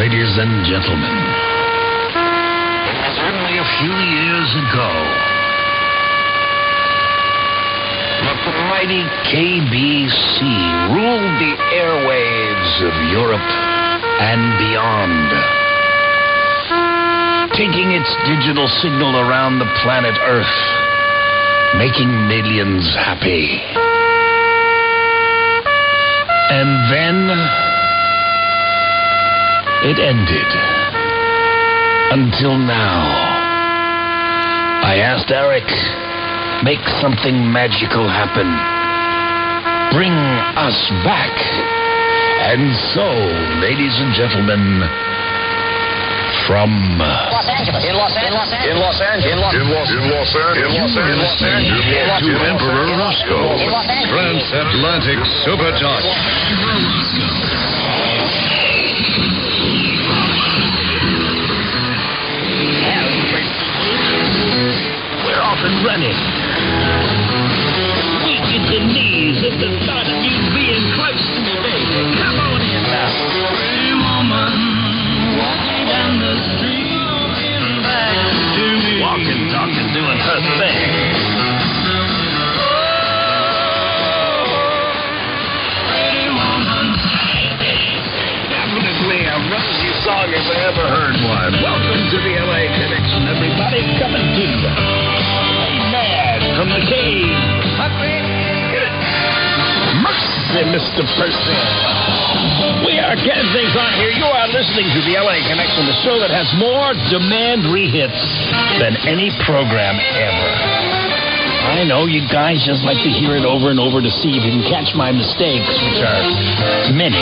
Ladies and gentlemen, it was only a few years ago that the mighty KBC ruled the airwaves of Europe and beyond, taking its digital signal around the planet Earth, making millions happy. And then it ended. Until now. I asked Eric, make something magical happen. Bring us back. And so, ladies and gentlemen, from Los Angeles. In Los Angeles. In Los Angeles. In Los Angeles. to Emperor Rosko, Transatlantic Supercharged. We're off and running. Weak at the knees at the thought of you being close to me, baby. Come on in now. Pretty woman, walking down the street, looking back to me. Walking, talking, doing her thing. Pretty woman. Definitely a rosy song if I ever heard one. Welcome to the LA Connection, everybody. Coming to you. Hey, man, from the cave. Get it. Mercy, Mr. Percy. We are getting things on here. You are listening to the LA Connection, the show that has more demand rehits than any program ever. I know you guys just like to hear it over and over to see if you can catch my mistakes, which are many,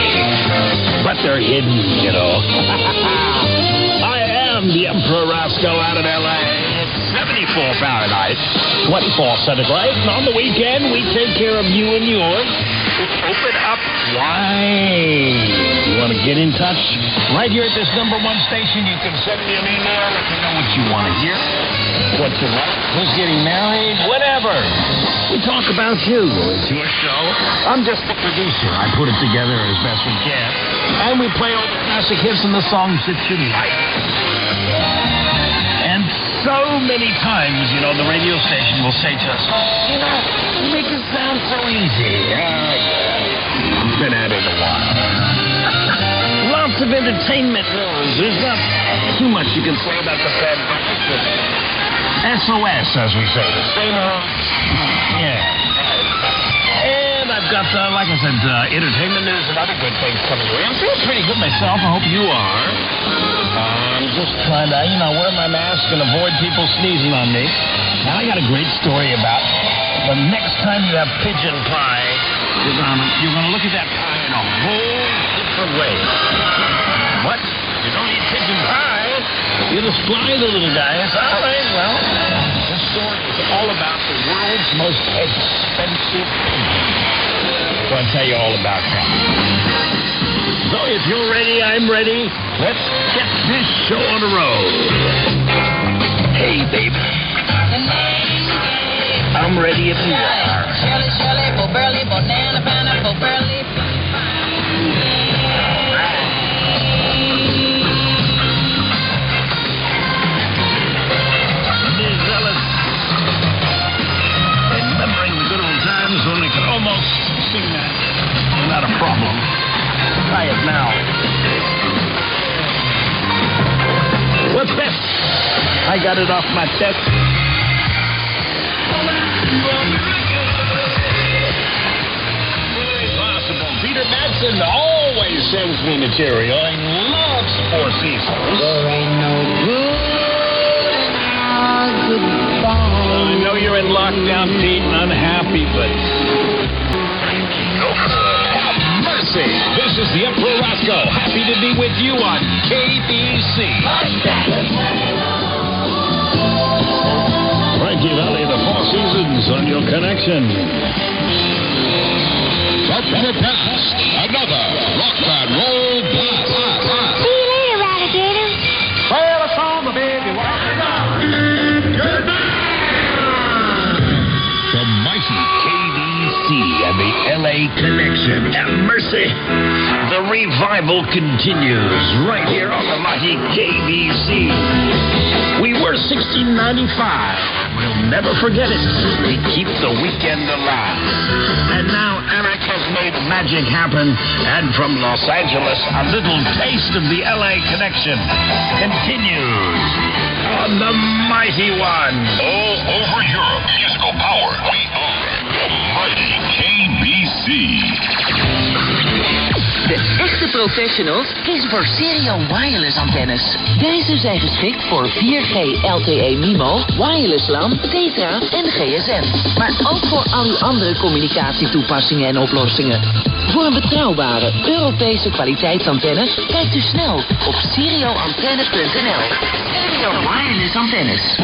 but they're hidden, you know. I am the Emperor Rosko out of L.A. 74 Fahrenheit, 24 centigrade, and on the weekend we take care of you and yours. Open up wide. You want to get in touch? Right here at this number one station, you can send me an email if you know what you want to hear. What you like, who's getting married, whatever. We talk about you. It's your show. I'm just the producer. I put it together as best we can. And we play all the classic hits and the songs that you like. And so many times, you know, the radio station will say to us, you know, you make it sound so easy. I've been at it a while. Lots of entertainment news. There's not too much you can say about the pandemic. SOS, as we say. The same yeah. And I've got, like I said, entertainment news and other good things coming your way. I'm feeling pretty good myself. I hope you are. I'm just trying to, wear my mask and avoid people sneezing on me. Now, I got a great story about the next time you have pigeon pie, you're gonna look at that pie in a whole different way. What? You don't eat pigeon pie? You just fly the little guys. All right, well, this story is all about the world's most expensive pigeon. I'm going to tell you all about that. So if you're ready, I'm ready. Let's get this show on the road. Hey, baby. I'm ready if you are. Shirley, Bo Burley, Banana, Bo Burley. Remembering the good old times when they could almost sing that. Not a problem. Try it now. What's that? I got it off my chest. Very possible. Peter Madsen always sends me material. He loves Four Seasons. There ain't no good goodbye. I know you're in lockdown, Pete, and unhappy, but have mercy. This is the Emperor Rosko. Happy to be with you on KBC. Frankie Valley, the Four Seasons on your connection. Up for breakfast, another rock and roll blast. See you later, Radicator. Well, it's all the baby. The mighty KBC and the LA Connection. Have mercy. The revival continues right here on the mighty KBC. We were 1695. We'll never forget it. We keep the weekend alive. And now Eric has made magic happen. And from Los Angeles, a little taste of the LA Connection continues on the mighty one. All over Europe, musical power. We are the mighty KBC. De echte professionals kiezen voor stereo wireless antennes. Deze zijn geschikt voor 4G LTE MIMO, wireless LAN, Tetra en GSM. Maar ook voor al uw andere communicatietoepassingen en oplossingen. Voor een betrouwbare Europese kwaliteitsantenne kijkt u snel op stereoantenne.nl. Stereo wireless antennes.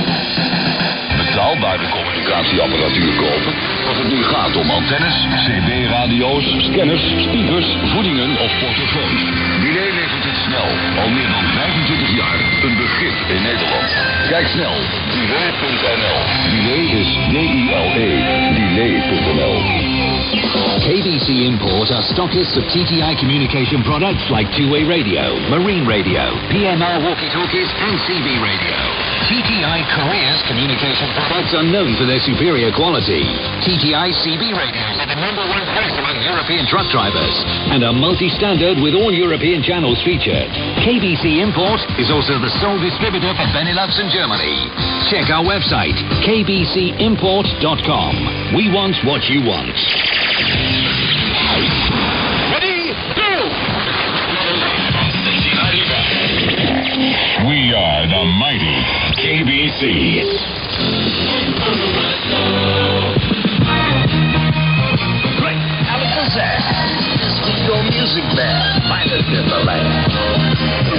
Betaalbare communicatieapparatuur kopen? Als het nu gaat om antennes, cb-radio's, scanners, speakers, voedingen of portofoons. Delay levert het snel. Al meer dan 25 jaar. Een begrip in Nederland. Kijk snel. Delay.nl. Delay is D-I-L-E. Delay.nl. KBC Import are stockists of TTI communication products like two-way radio, marine radio, PMR walkie-talkies and CB radio. TTI Korea's communication products are known for their superior quality. TTI CB radios are the #1 price among European truck drivers and are multi-standard with all European channels featured. KBC Import is also the sole distributor for Benelux and Germany. Check our website, kbcimport.com. We want what you want. Ready, go! We are the mighty KBC. Great Alcazar. Disco music band. Finest in the land.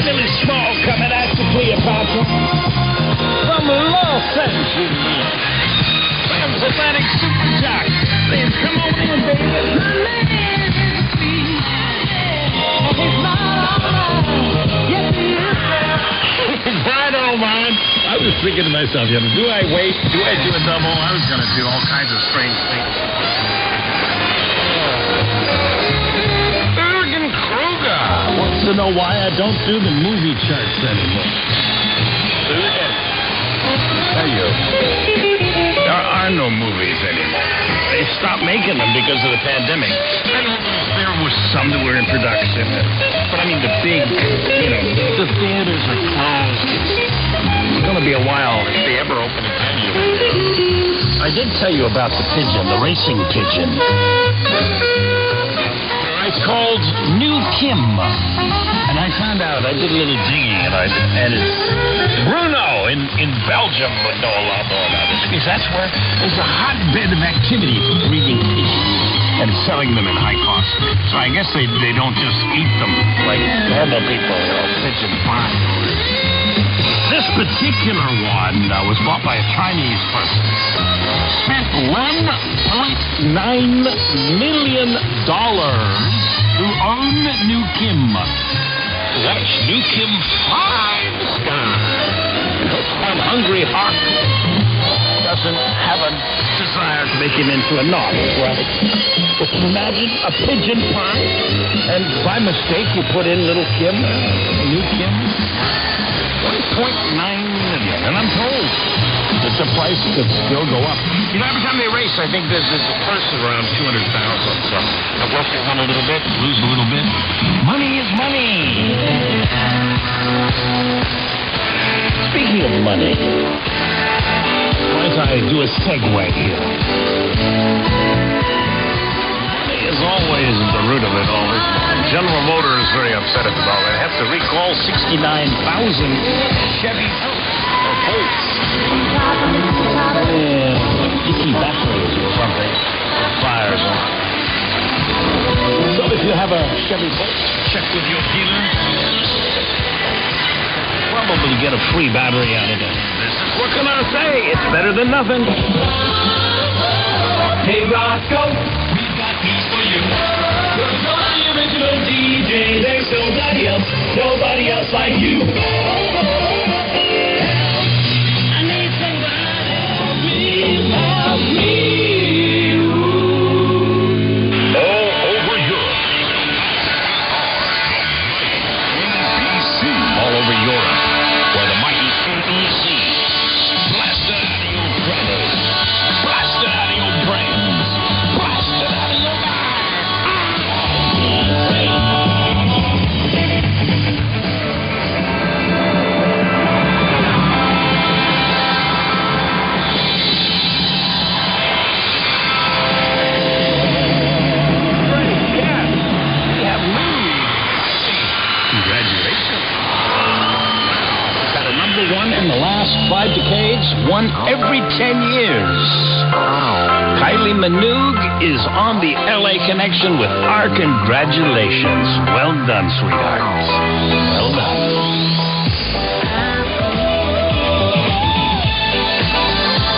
Billy Small coming out to Cleopatra. From Los Angeles. Transatlantic Super Jock. Saying, come on in, baby. My man is sweet. And he's not alright. Yes, he is. I don't mind. I was thinking to myself, do I wait? Do I do a double? I was going to do all kinds of strange things. Bergen Kruger wants to know why I don't do the movie charts anymore. Tell you, there are no movies anymore. They stopped making them because of the pandemic. I don't know if there was some that were in production, but I mean the big, the theaters are closed. It's going to be a while if they ever open again. I did tell you about the pigeon, the racing pigeon. It's called New Kim. And I found out, I did a little digging, and it's Bruno in Belgium would know a lot more about this, because that's where there's a hotbed of activity for breeding pigeons and selling them at high cost. So I guess they don't just eat them like normal people, pigeon farm. This particular one was bought by a Chinese person. Spent $1.9 million to own New Kim. That's New Kim 5-star. One hungry hawk doesn't have a desire to make him into a novice, right? But can you imagine a pigeon pie? And by mistake you put in little Kim, New Kim? $1.9 million. And I'm told that the price could still go up. Every time they race, I think there's a purse around $200,000. So I guess they win a little bit, lose a little bit. Money is money. Speaking of money, why don't I do a segue here? Money is always at the root of it all, isn't it? General Motors is very upset at the moment. They have to recall 69,000 Chevy Bolts. Icky batteries or something. Fires on. So if you have a Chevy Bolt, check with your dealer. Probably get a free battery out of it. What can I say? It's better than nothing. Hey Rosko, we got news for you. You're the original DJ. There's nobody else like you. I need somebody help me. one every 10 years. Kylie Minogue is on the LA Connection with our congratulations. Well done, sweetheart. Well done.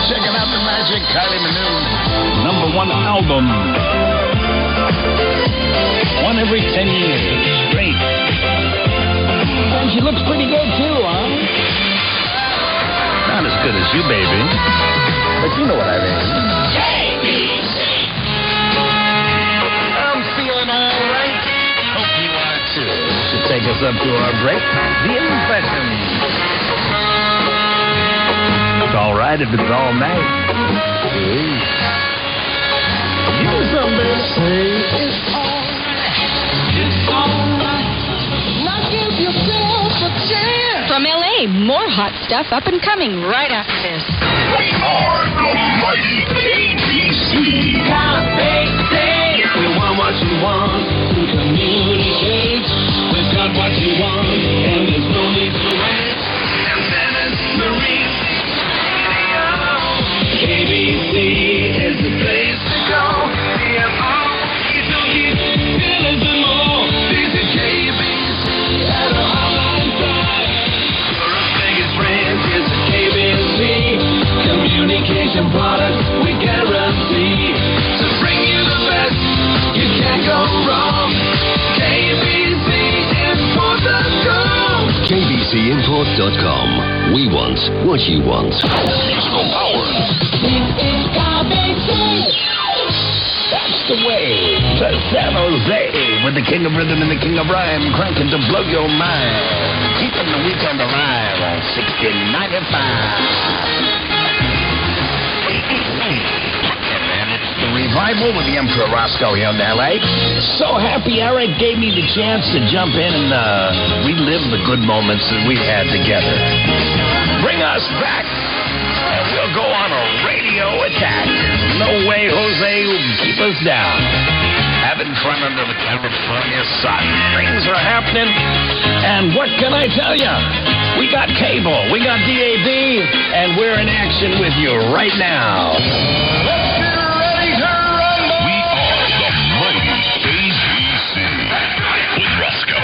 Checking out the magic, Kylie Minogue. #1 album. One every 10 years. Great. And she looks pretty good, too, huh? Not as good as you, baby. But you know what I mean. KBC. I'm feeling all right. Hope you are, too. Should take us up to our break. The Impressions. It's all right if it's all night. Give me some, baby. Say it's all right. It's all right. Now give yourself a chance. From LA, more hot stuff up and coming right after this. We are the mighty KBC. KBC. If you want what you want, to communicate. We've got what you want, and there's no need to wait. Antennas, Marine Radio. KBC is the place to go. DMR, Etoki, Village and more. Visit KBC at our online site. Europe's biggest brand is the KBC. Communication products we guarantee. To bring you the best, you can't go wrong. KBC Import.com. KBCimport.com. We want what you want. Musical power. It's KBC. That's the way to San Jose with the king of rhythm and the king of rhyme cranking to blow your mind. Keeping the weekend alive on 1695. And it's the revival with the Emperor Rosko here in L.A. So happy Eric gave me the chance to jump in and relive the good moments that we had together. Bring us back, and we'll go on a radio attack. No way Jose will keep us down. Having fun under the California sun. Things are happening, and what can I tell you? We got cable, we got DAB, and we're in action with you right now. Let's get ready to rumble! We are the mighty KBC with Rosko.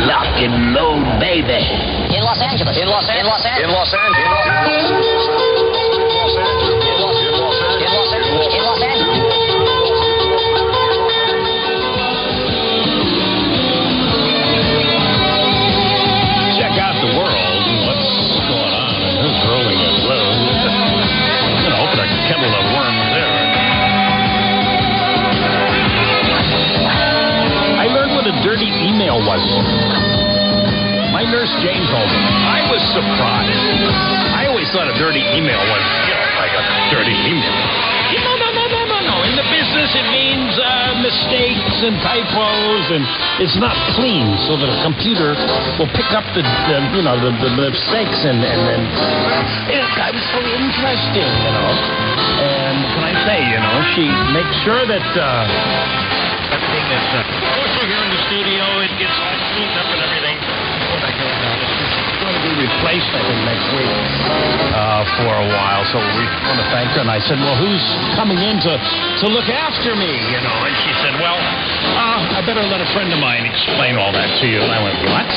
Lock and load, baby. In Los Angeles. In Los Angeles. In Los Angeles. In Los Angeles. Check out the world. What's going on and who's rolling it low? I'm gonna open a kettle of worms there. I learned what a dirty email was. My nurse Jane told me. I was surprised. I always thought a dirty email was, like a dirty email. No. In the business, it means mistakes and typos, and it's not clean, so that a computer will pick up the mistakes, and then I was so interesting, And can I say, she makes sure that everything is also here in the studio. It gets all cleaned up and everything. It's going to be replaced, I think, next week for a while. So we want to thank her. And I said, well, who's coming in to look after me? And she said, well, I better let a friend of mine explain all that to you. And I went, what?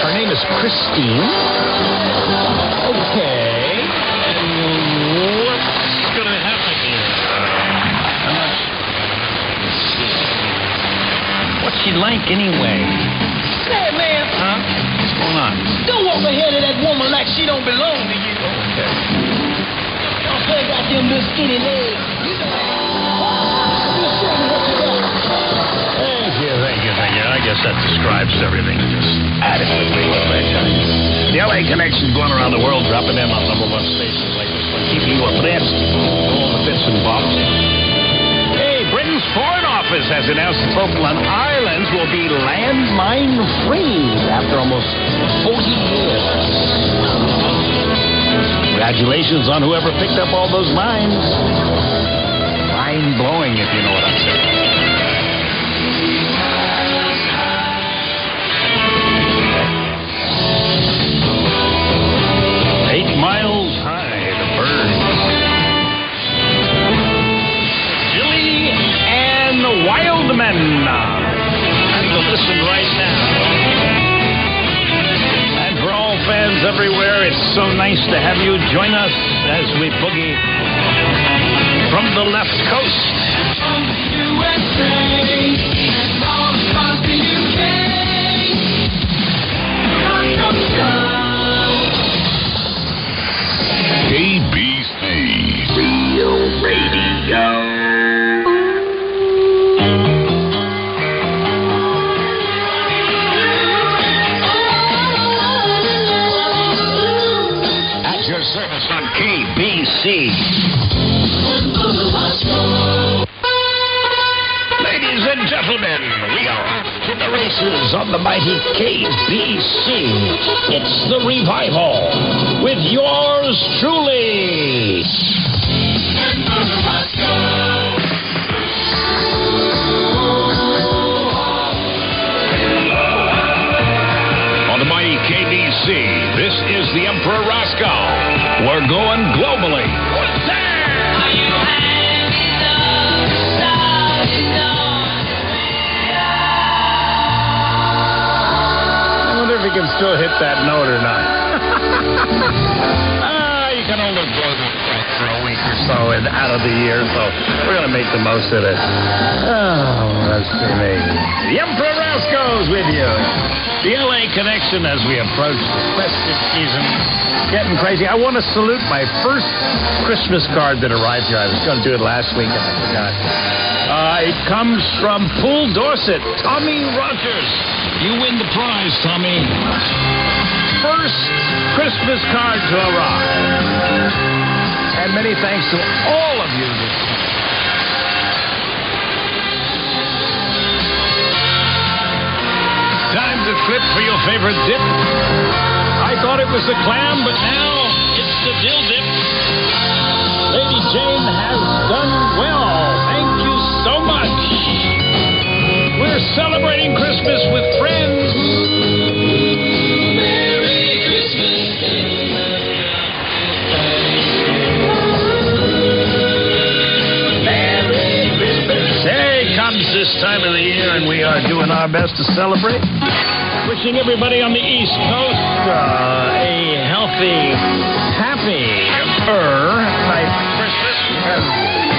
Her name is Christine. Okay. And what's going to happen here? What's she like anyway? Say, man. Huh? What's going on? Don't walk ahead of that woman like she don't belong to you. Okay. Don't say got them little skinny legs. Thank you. I guess that describes everything just adequately. What did I tell you? The LA Connection's going around the world, dropping in on #1 stations like this one, keeping you abreast of all the bits and bobs. Hey, Britain's Foreign Office has announced the Falkland Islands will be landmine-free after almost 40 years. Congratulations on whoever picked up all those mines. Mind-blowing, if you know what I'm saying. everywhere. It's so nice to have you join us as we boogie from the left coast. KBC Real Radio. Service on KBC. Ladies and gentlemen, we are off to the races on the mighty KBC. It's the revival with yours truly. On the mighty KBC, this is the Emperor Rosko. We're going globally. What's that? I wonder if he can still hit that note or not. You can only blow the track for a week or so and out of the year, so we're going to make the most of it. Oh, that's amazing. The Emperor Rosko's with you. The LA connection as we approach the festive season. Getting crazy. I want to salute my first Christmas card that arrived here. I was going to do it last week and I forgot. It comes from Poole, Dorset. Tommy Rogers. You win the prize, Tommy. First Christmas card to arrive. And many thanks to all of you this year. Time to flip for your favorite dip. I thought it was the clam, but now it's the dill dip. Lady Jane has done well. Thank you so much. We're celebrating Christmas with friends. Merry Christmas. Merry Christmas. Hey, comes this time of the year, and we are doing our best to celebrate. Wishing everybody on the East Coast a healthy, happy nice Christmas.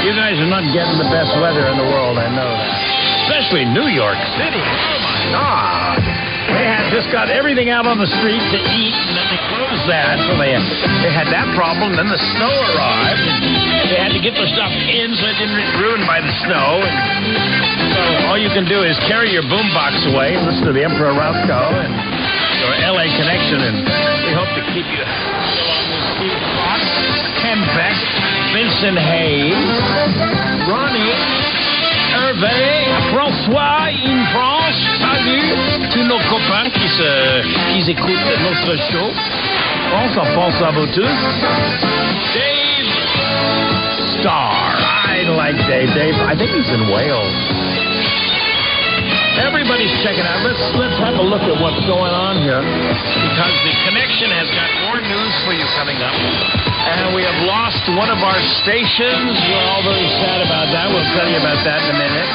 You guys are not getting the best weather in the world, I know that. Especially New York City. Oh, my God. They had just got everything out on the street to eat, and then they closed that. So they had that problem. Then the snow arrived, and they had to get their stuff in so it didn't get ruined by the snow. And so all you can do is carry your boombox away and listen to the Emperor Rosko and your LA connection. And we hope to keep you along with Steve Fox, Ken Beck, Vincent Hayes, Ronnie, Hervé, François in France. Salut tous nos copains qui écoutent notre show. On pense à vous tous. Dave Starr. I like Dave. Dave, I think he's in Wales. Everybody's checking out. Let's have a look at what's going on here, because the connection has got more news for you coming up. And we have lost one of our stations. We're all very sad about that. We'll tell you about that in a minute.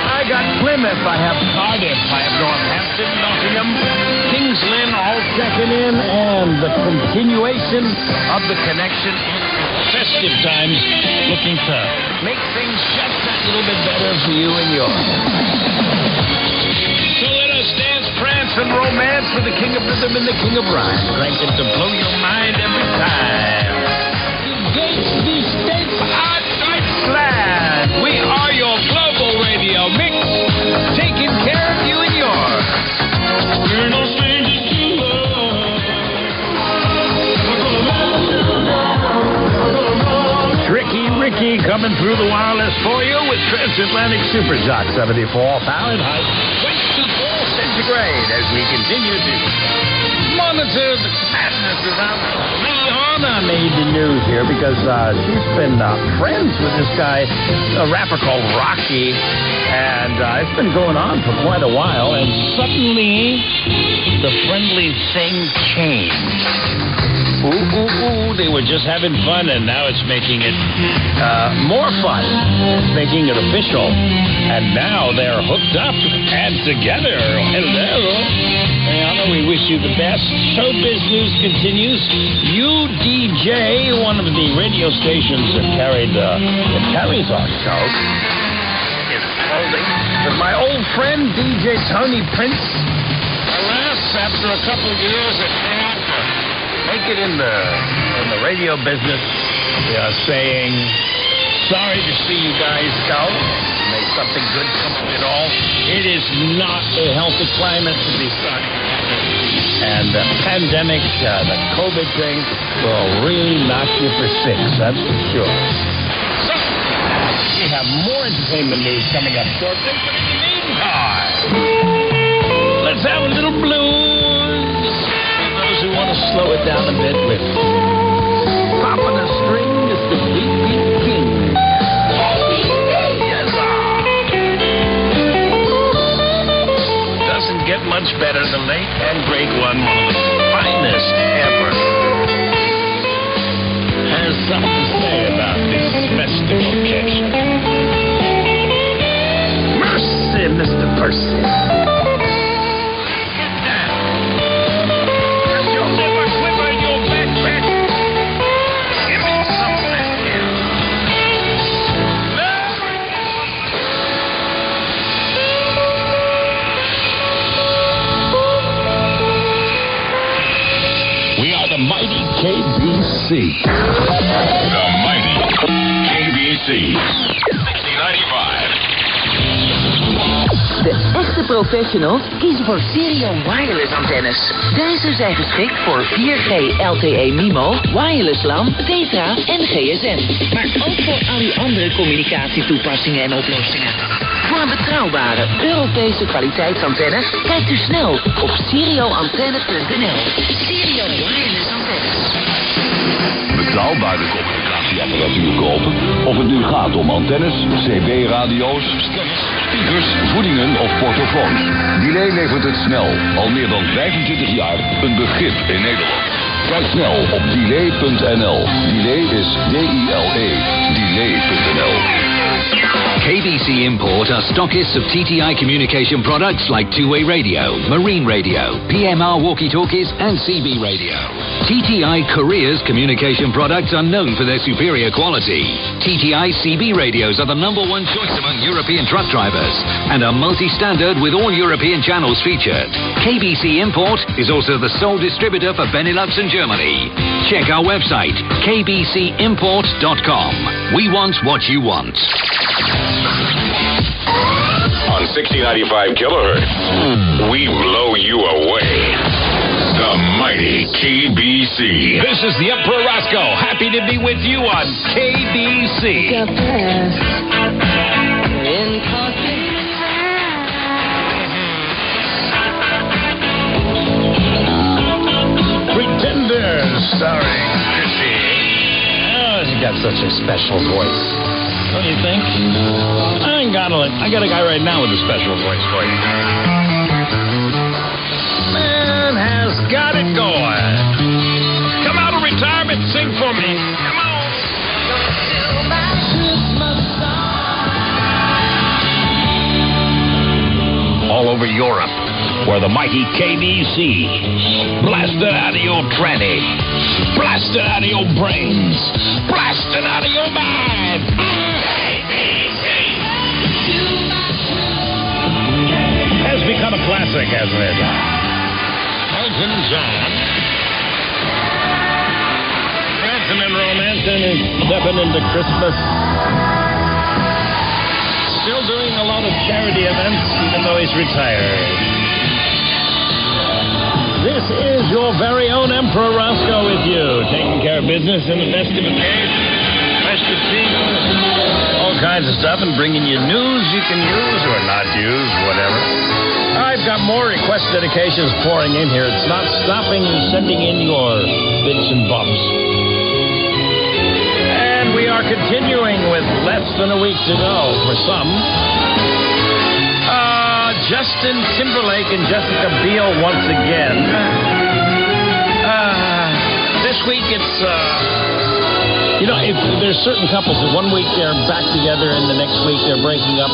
I got Plymouth. I have Cardiff. I have Northampton, Nottingham, Kings Lynn, all checking in. And the continuation of the connection in festive times, looking to make things just that little bit better for you and yours. So let us dance, prance, and romance with the King of Rhythm and the King of Rhyme. Crank it to blow your mind every time. Engage the States of Deutschland. We are your global radio mix, taking care of you and yours. We're no strangers to love. Tricky Ricky coming through the wireless for you with Transatlantic Super Shock 74 Fahrenheit, 24 centigrade, as we continue to monitor the madness around us. Rihanna made the news here because she's been friends with this guy, a rapper called Rocky, and it's been going on for quite a while, and suddenly the friendly thing changed. They were just having fun, and now it's making it more fun. It's making it official. And now they're hooked up and together. Hello. Mariano. We wish you the best. Showbiz news continues. UDJ, one of the radio stations that carries our show, is closing. With my old friend, DJ Tony Prince. Alas, after a couple of years at make it in the radio business, we are saying sorry to see you guys go. May something good come of it all. It is not a healthy climate to be starting. And the pandemic, the COVID thing, will really knock you for six, that's for sure. So, we have more entertainment news coming up shortly, but in the meantime, let's have a little blues. For those who want to slow it down a bit with popping a string, Mr. B.B. King. Get much better. The late and great one of the finest ever, has something to say about this festive occasion. Mercy, Mr. Percy. Get down. Has your liver quiver in your backpack? Give me some of that here. The mighty KBC. The mighty KBC. 6095. De echte professionals kiezen voor stereo wireless antennes. Deze zijn geschikt voor 4G LTE MIMO, wireless LAN, Tetra en GSM. Maar ook voor al die andere communicatietoepassingen en oplossingen. Voor betrouwbare Europese kwaliteitsantennes kijkt u snel op stereoantenne.nl. Stereo wireless antennes. Betrouwbare communicatieapparatuur kopen? Of het nu gaat om antennes, CB-radio's, scanners, speakers, voedingen of portofoons. Delay levert het snel. Al meer dan 25 jaar een begrip in Nederland. Kijk snel op delay.nl. Delay is D-I-L-E. Delay.nl. KBC Import are stockists of TTI communication products like two-way radio, marine radio, PMR walkie-talkies and CB radio. TTI Korea's communication products are known for their superior quality. TTI CB radios are the #1 choice among European truck drivers and are multi-standard with all European channels featured. KBC Import is also the sole distributor for Benelux and Germany. Check our website, kbcimport.com. We want what you want. On 6095 kilohertz, we blow you away. The mighty KBC. This is the Emperor Rosko. Happy to be with you on KBC. Pretenders, starring Chrissy. Oh, she got such a special voice. Don't you think? I got a guy right now with a special voice for you. Man has got it going. Come out of retirement, sing for me. Come on. All over Europe, where the mighty KBC blast it out of your tranny, blast it out of your brains, blast it out of your mind. Has become a classic, hasn't it? Elton John. Prancing and romancing is stepping into Christmas. Still doing a lot of charity events, even though he's retired. This is your very own Emperor Rosko with you, taking care of business in the festive occasion, festive season, all kinds of stuff, and bringing you news you can use or not use, whatever. I've got more request dedications pouring in here. It's not stopping you sending in your bits and bobs. And we are continuing with less than a week to go for some. Justin Timberlake and Jessica Biel once again. This week it's, if there's certain couples that one week they're back together and the next week they're breaking up.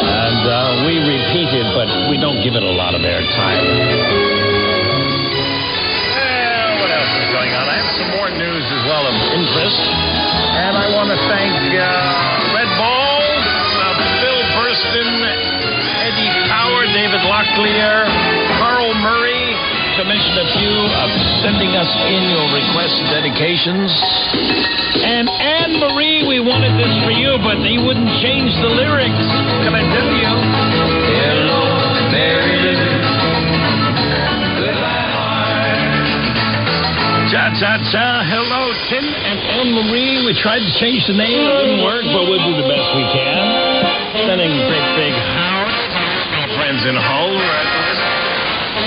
And we repeat it, but we don't give it a lot of airtime. Well, what else is going on? I have some more news as well of interest. And I want to thank Red Bull, Bill Burston, Eddie Power, David Locklear, Carl Murray, commissioned a few of sending us in your requests and dedications. And Anne-Marie, we wanted this for you, but he wouldn't change the lyrics. Can I tell you? Hello, Mary Lou. Cha-cha-cha, hello, Tim and Anne-Marie. We tried to change the name. It didn't work, but we'll do the best we can. Sending great big Howard, friends in Hull,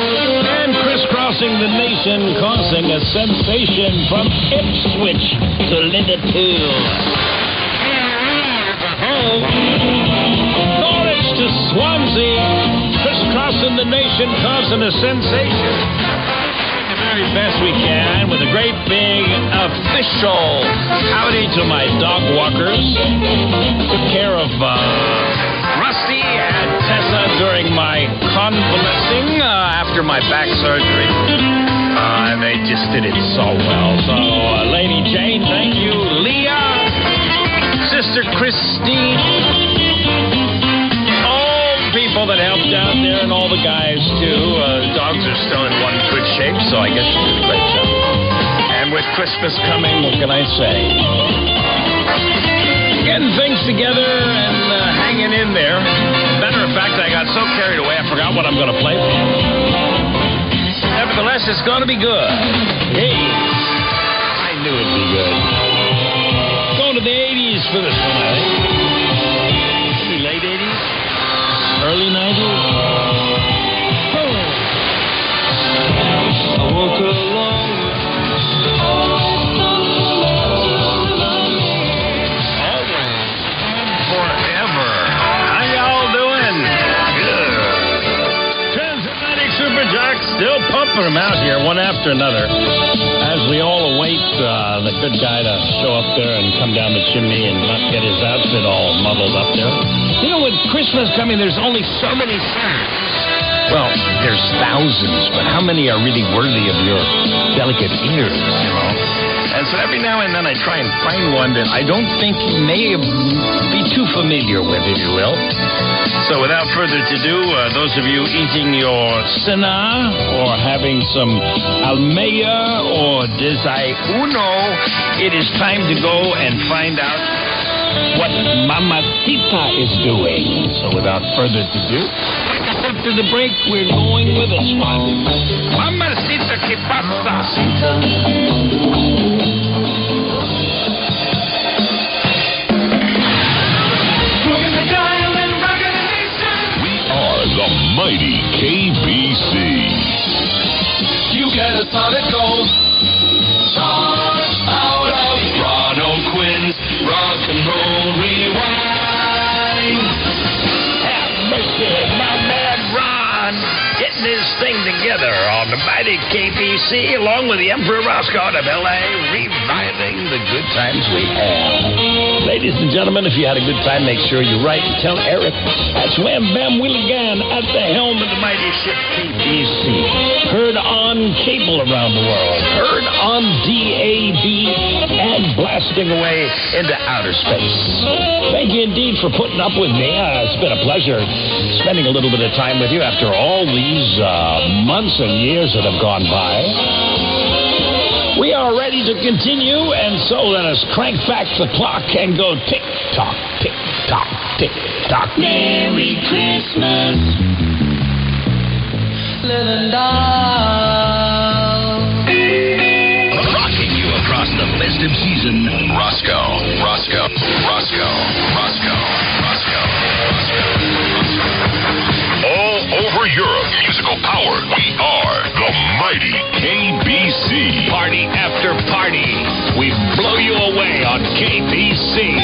and crisscrossing the nation, causing a sensation from Ipswich to Liverpool. Norwich to Swansea, crisscrossing the nation, causing a sensation. The very best we can with a great big official howdy to my dog walkers. Took care of Rusty and Tessa during my convalescing after my back surgery. And they just did it so well. So, Lady Jane, thank you. Leah, Sister Christine, all the people that helped out there, and all the guys, too. Dogs are still in one good shape, so I guess you did a great job. And with Christmas coming, what can I say? Getting things together and hanging in there. Matter of fact, I got so carried away, I forgot what I'm going to play for. Nevertheless, it's going to be good. Hey, I knew it'd be good. Going to the 80s for this one, I think. Maybe late 80s? Early 90s? Oh. I woke alone. Forever. How y'all doing? Good. Transatlantic Superjocks still pumping them out here one after another as we all await the good guy to show up there and come down the chimney and not get his outfit all muddled up there. You know, with Christmas coming, there's only so many songs. Well, there's thousands, but how many are really worthy of your delicate ears, you know? And so every now and then I try and find one that I don't think you may be too familiar with, if you will. So without further ado, those of you eating your cena or having some almeja or desayuno, it is time to go and find out what Mamacita is doing. So without further ado, after the break, we're going with this one. Mamacita, ¿qué pasa? The mighty KBC. You get a solid gold. Charge out of Ron O'Quinn's Rock and Roll Rewind. Have mercy, my man Ron, getting his thing together on the mighty KBC along with the Emperor Rosko of LA, reviving the good times we had. Ladies and gentlemen, if you had a good time, make sure you write and tell Eric. That's Wham Bam Willigan at the helm of the mighty ship KBC. Heard on cable around the world. Heard on DAB and blasting away into outer space. Thank you indeed for putting up with me. It's been a pleasure spending a little bit of time with you after all these months and years that have gone by. We are ready to continue, and so let us crank back the clock and go tick-tock, tick-tock, tick-tock. Merry Christmas, little doll. Rocking you across the festive season, Rosko. All over Europe, musical power. We are the mighty KBC. Party after party, we blow you away on KBC.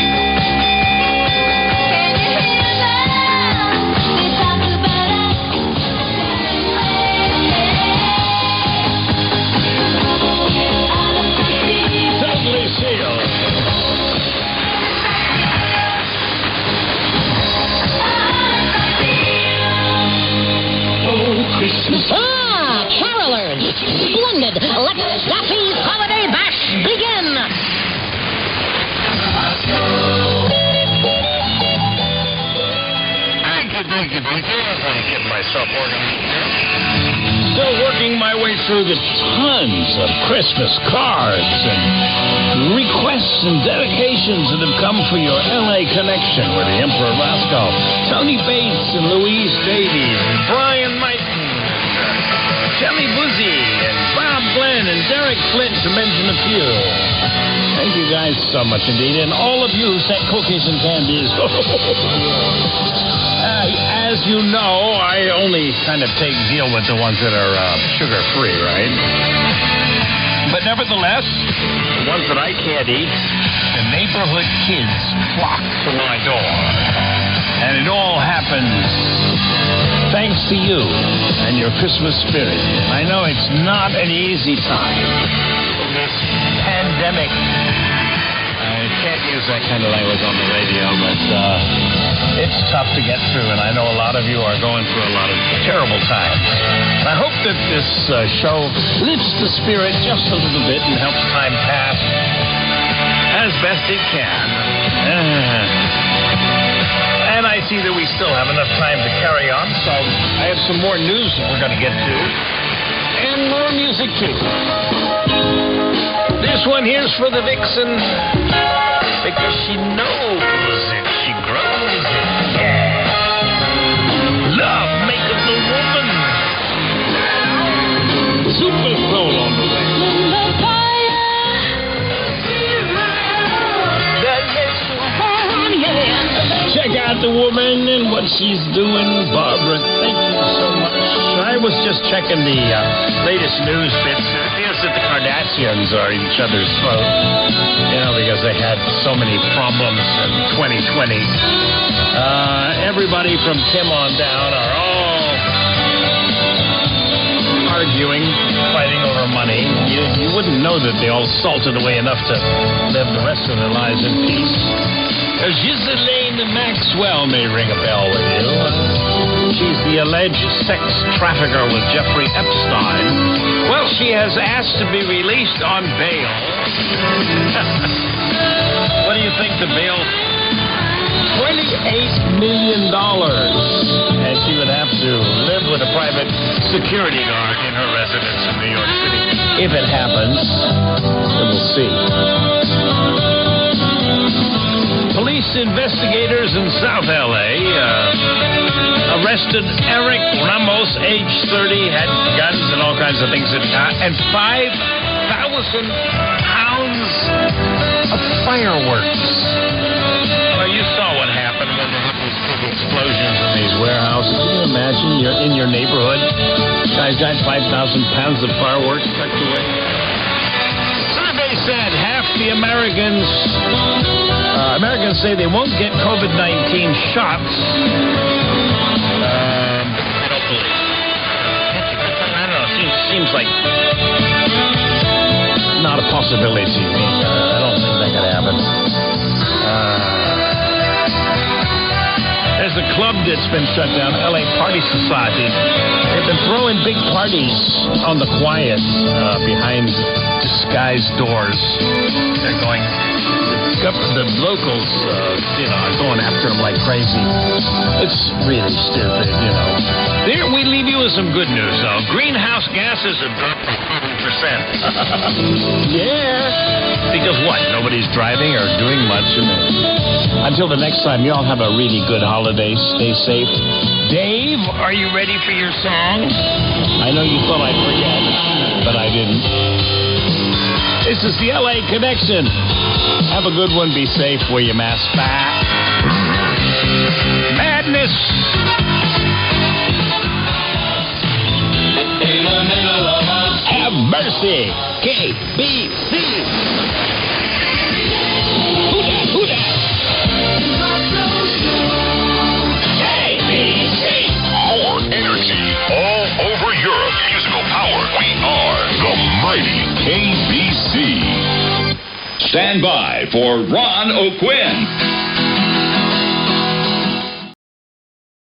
Let me get myself organized. Still working my way through the tons of Christmas cards and requests and dedications that have come for your LA connection with the Emperor Rosko, Tony Bates and Louise Davies, and Brian Mighton, and Shelley Buzzy, and Bob Glenn, and Derek Flint, to mention a few. Thank you guys so much indeed, and all of you who sent cookies and candies. As you know, I only kind of deal with the ones that are sugar-free, right? But nevertheless, the ones that I can't eat, the neighborhood kids flock to my door. And it all happens thanks to you and your Christmas spirit. I know it's not an easy time in this pandemic. I can't use that kind of language on the radio, but it's tough to get through, and I know a lot of you are going through a lot of terrible times. And I hope that this show lifts the spirit just a little bit and helps time pass as best it can. And I see that we still have enough time to carry on, so I have some more news that we're going to get to, and more music too. This one here's for the vixen, because she knows it, she grows it, yeah. Love maketh the woman. Super soul on the way. Check out the woman and what she's doing, Barbara. Thank you so much. I was just checking the latest news bits. It appears that the Kardashians are each other's throat, because they had so many problems in 2020. Everybody from Kim on down are all arguing, fighting over money. You wouldn't know that they all salted away enough to live the rest of their lives in peace. Ghislaine Maxwell may ring a bell with you. She's the alleged sex trafficker with Jeffrey Epstein. Well, she has asked to be released on bail. What do you think the bail? $28 million. And she would have to live with a private security guard in her residence in New York City. If it happens, then we'll see. Police investigators in South L.A. Arrested Eric Ramos, age 30, had guns and all kinds of things, and 5,000 pounds of fireworks. Well, you saw what happened when there were these big explosions in these warehouses. Can you imagine? You're in your neighborhood. Guys got 5,000 pounds of fireworks tucked away. Survey said half the Americans say they won't get COVID-19 shots. I don't believe it. I don't know. Seems like not a possibility to me. I don't think that could happen. There's a club that's been shut down, LA Party Society. They've been throwing big parties on the quiet behind disguised doors. They're going... The locals, are going after them like crazy. It's really stupid, There, we leave you with some good news, though. Greenhouse gases have dropped by 30%. Yeah. Because what? Nobody's driving or doing much. Until the next time, y'all have a really good holiday. Stay safe. Dave, are you ready for your song? I know you thought I'd forget, but I didn't. This is the LA Connection. Have a good one. Be safe. Wear your mask. Bye. Madness. Have mercy. KBC. Who dat? KBC. More energy all over Europe. Musical power. We are the mighty KBC. Stand by for Ron O'Quinn.